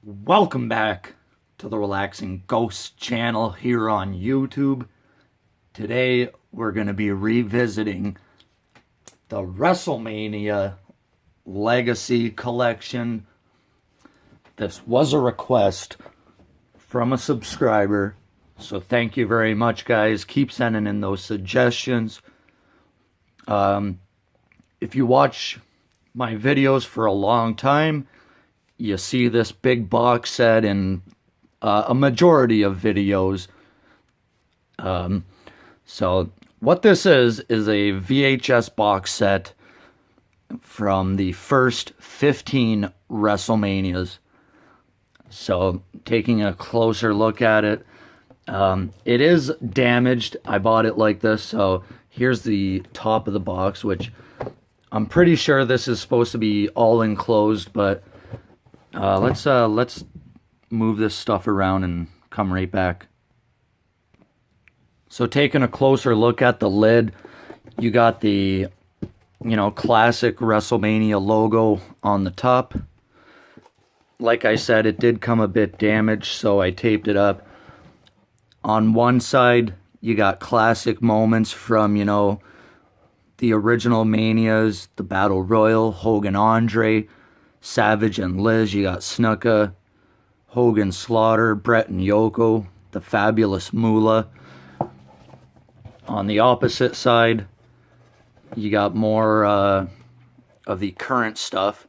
Welcome back to the Relaxing Ghost channel here on YouTube. Today we're going to be revisiting the WrestleMania Legacy Collection. This was a request from a subscriber, so thank you very much, guys. Keep sending in those suggestions. If you watch my videos for a long time, you see this big box set in a majority of videos. So what this is a VHS box set from the first 15 WrestleManias. So taking a closer look at it, it is damaged. I bought it like this, so here's the top of the box, which I'm pretty sure this is supposed to be all enclosed, but let's move this stuff around and come right back. So taking a closer look at the lid, you got the, classic WrestleMania logo on the top. Like I said, it did come a bit damaged, so I taped it up. On one side, you got classic moments from, the original Manias, the Battle Royal, Hogan Andre, Savage and Liz. You got Snuka, Hogan Slaughter, Brett and Yoko, the Fabulous Moolah. On the opposite side, you got more of the current stuff.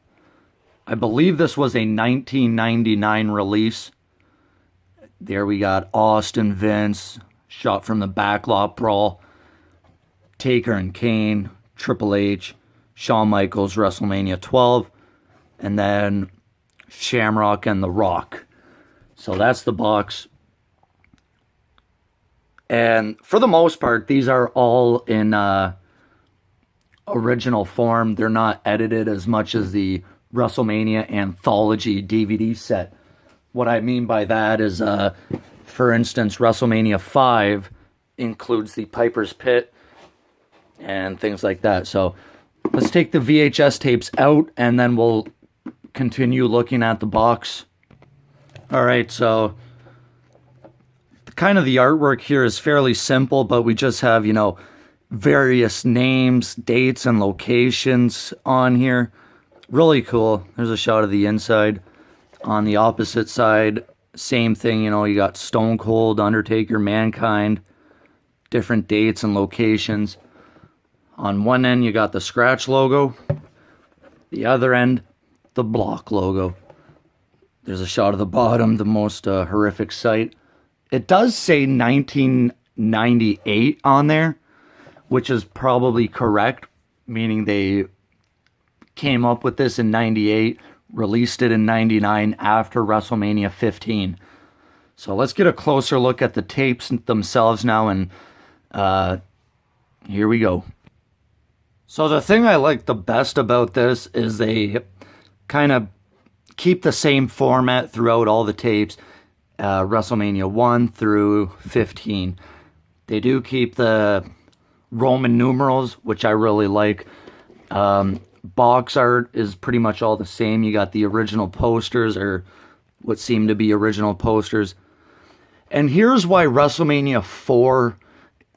I believe this was a 1999 release. There we got Austin, Vince, Shot from the Backlot Brawl, Taker and Kane, Triple H, Shawn Michaels, WrestleMania 12, and then Shamrock and The Rock. So that's the box. And for the most part, these are all in original form. They're not edited as much as the WrestleMania Anthology DVD set. What I mean by that is, for instance, WrestleMania 5 includes the Piper's Pit and things like that. So let's take the VHS tapes out and then we'll continue looking at the box. Alright, so kind of the artwork here is fairly simple, but we just have, various names, dates, and locations on here. Really cool. There's a shot of the inside. On the opposite side, same thing, you got Stone Cold, Undertaker, Mankind, different dates and locations. On one end, you got the scratch logo. The other end, the block logo. There's a shot of the bottom, the most horrific sight. It does say 1998 on there, which is probably correct, meaning they came up with this in 98, released it in 99 after WrestleMania 15. So let's get a closer look at the tapes themselves now, and here we go. So the thing I like the best about this is they kind of keep the same format throughout all the tapes, WrestleMania 1 through 15. They do keep the Roman numerals, which I really like. Box art is pretty much all the same. You got the original posters, or what seem to be original posters. And here's why WrestleMania 4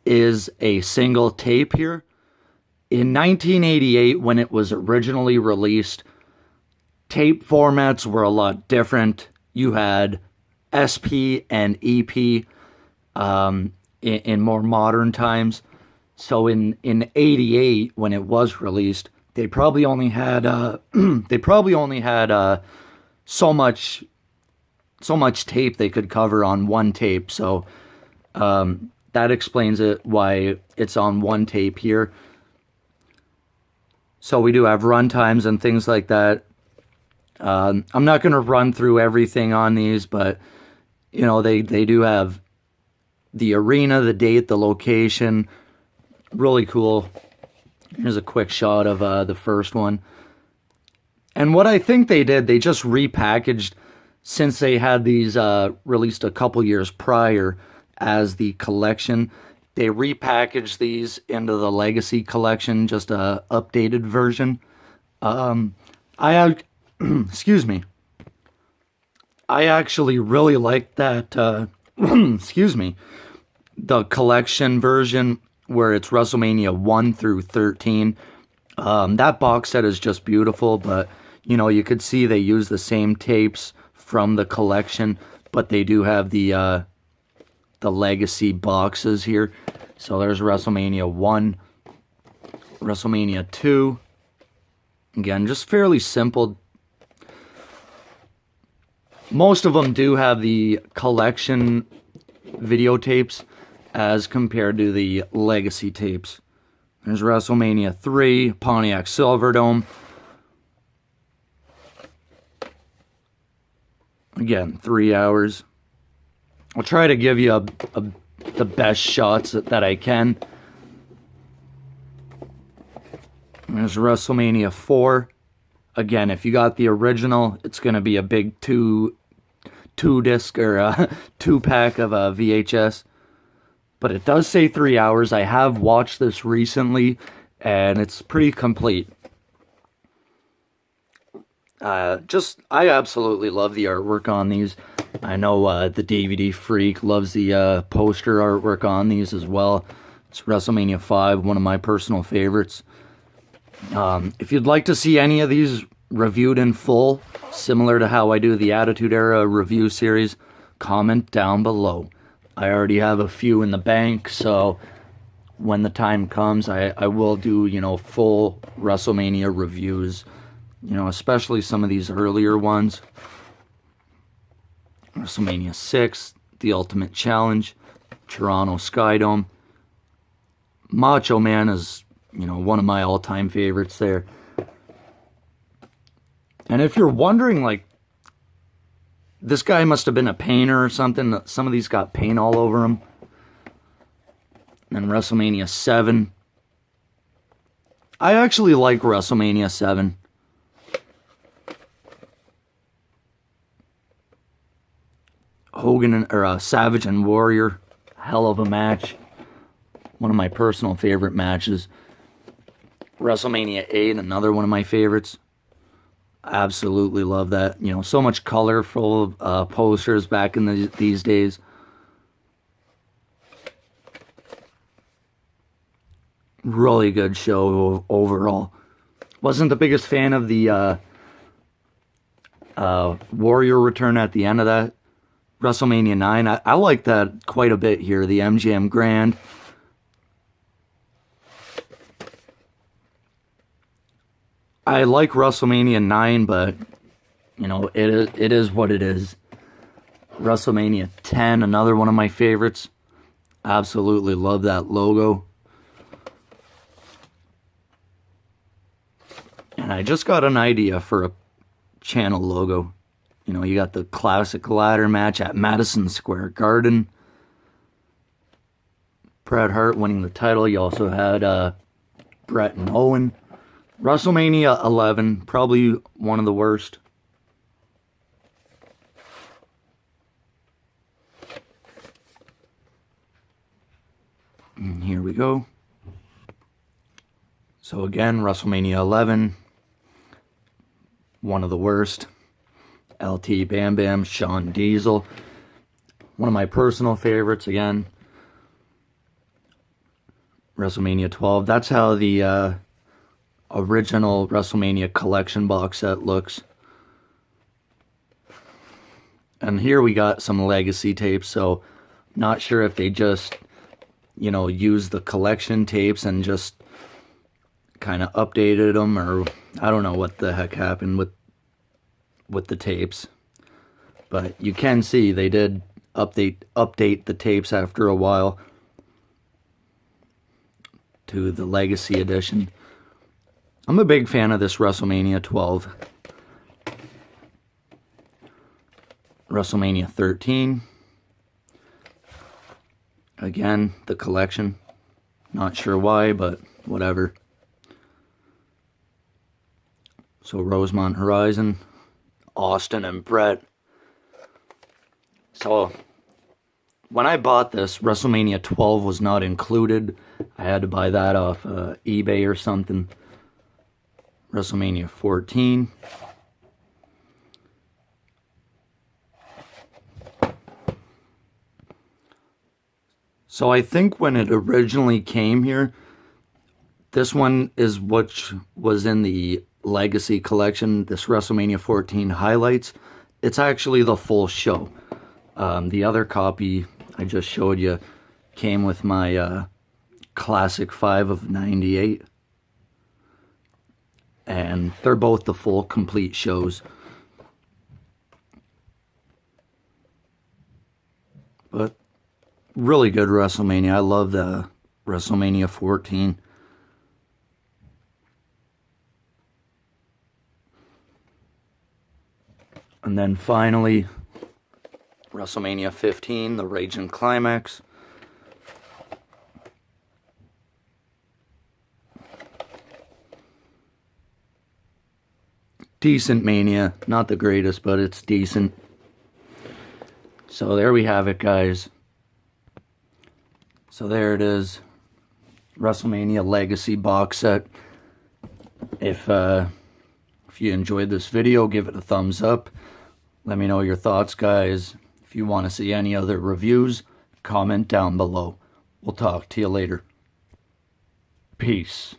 is a single tape here. In 1988, when it was originally released, tape formats were a lot different. You had SP and EP in more modern times. So in 88, when it was released, they probably only had so much tape they could cover on one tape. So that explains it, why it's on one tape here. So we do have run times and things like that. I'm not going to run through everything on these, but they do have the arena, the date, the location. Really cool. Here's a quick shot of the first one. And what I think they did, they just repackaged, since they had these released a couple years prior as the collection. They repackaged these into the Legacy Collection, just a updated version. Excuse me. I actually really like that, excuse me, the collection version where it's WrestleMania 1 through 13. That box set is just beautiful, but you could see they use the same tapes from the collection, but they do have the legacy boxes here. So there's WrestleMania 1, WrestleMania 2. Again, just fairly simple. Most of them do have the collection videotapes as compared to the legacy tapes. There's WrestleMania 3, Pontiac Silverdome. Again, 3 hours. I'll try to give you the best shots that I can. There's WrestleMania 4. Again, if you got the original, it's going to be a big two disc or a 2-pack of a VHS. But it does say 3 hours. I have watched this recently, and it's pretty complete. I absolutely love the artwork on these. I know the DVD Freak loves the poster artwork on these as well. It's WrestleMania 5, one of my personal favorites. If you'd like to see any of these reviewed in full, similar to how I do the Attitude Era review series, comment down below. I already have a few in the bank, so when the time comes, I will do, full WrestleMania reviews. Especially some of these earlier ones. WrestleMania 6, The Ultimate Challenge, Toronto Skydome. Macho Man is, one of my all-time favorites there. And if you're wondering, this guy must have been a painter or something. Some of these got paint all over them. And WrestleMania 7. I actually like WrestleMania 7. Hogan or Savage and Warrior, hell of a match. One of my personal favorite matches. WrestleMania 8, another one of my favorites. Absolutely love that. So much colorful posters back in these days. Really good show overall. Wasn't the biggest fan of the Warrior return at the end of that. WrestleMania 9, I like that quite a bit here, the MGM Grand. I like WrestleMania 9, but, it is what it is. WrestleMania 10, another one of my favorites. Absolutely love that logo. And I just got an idea for a channel logo. You got the classic ladder match at Madison Square Garden. Bret Hart winning the title. You also had Bret and Owen. WrestleMania 11, probably one of the worst. And here we go. So again, WrestleMania 11, one of the worst. LT Bam Bam, Shawn Diesel. One of my personal favorites, again. WrestleMania 12. That's how the original WrestleMania collection box set looks. And here we got some legacy tapes, so not sure if they just, used the collection tapes and just kind of updated them, or I don't know what the heck happened with the tapes. But you can see they did update the tapes after a while to the Legacy Edition. I'm a big fan of this WrestleMania 12. WrestleMania 13. Again, the collection. Not sure why, but whatever. So Rosemont Horizon, Austin and Bret. So when I bought this, WrestleMania 12 was not included. I had to buy that off eBay or something. WrestleMania 14. So I think when it originally came here, this one is what was in the Legacy Collection, this WrestleMania 14 highlights. It's actually the full show. The other copy I just showed you came with my Classic 5 of 98. And they're both the full complete shows. But really good WrestleMania. I love the WrestleMania 14. And then finally, WrestleMania 15, the Raging Climax. Decent Mania. Not the greatest, but it's decent. So there we have it, guys. So there it is. WrestleMania Legacy box set. If you enjoyed this video, give it a thumbs up. Let me know your thoughts, guys. If you want to see any other reviews, comment down below. We'll talk to you later. Peace.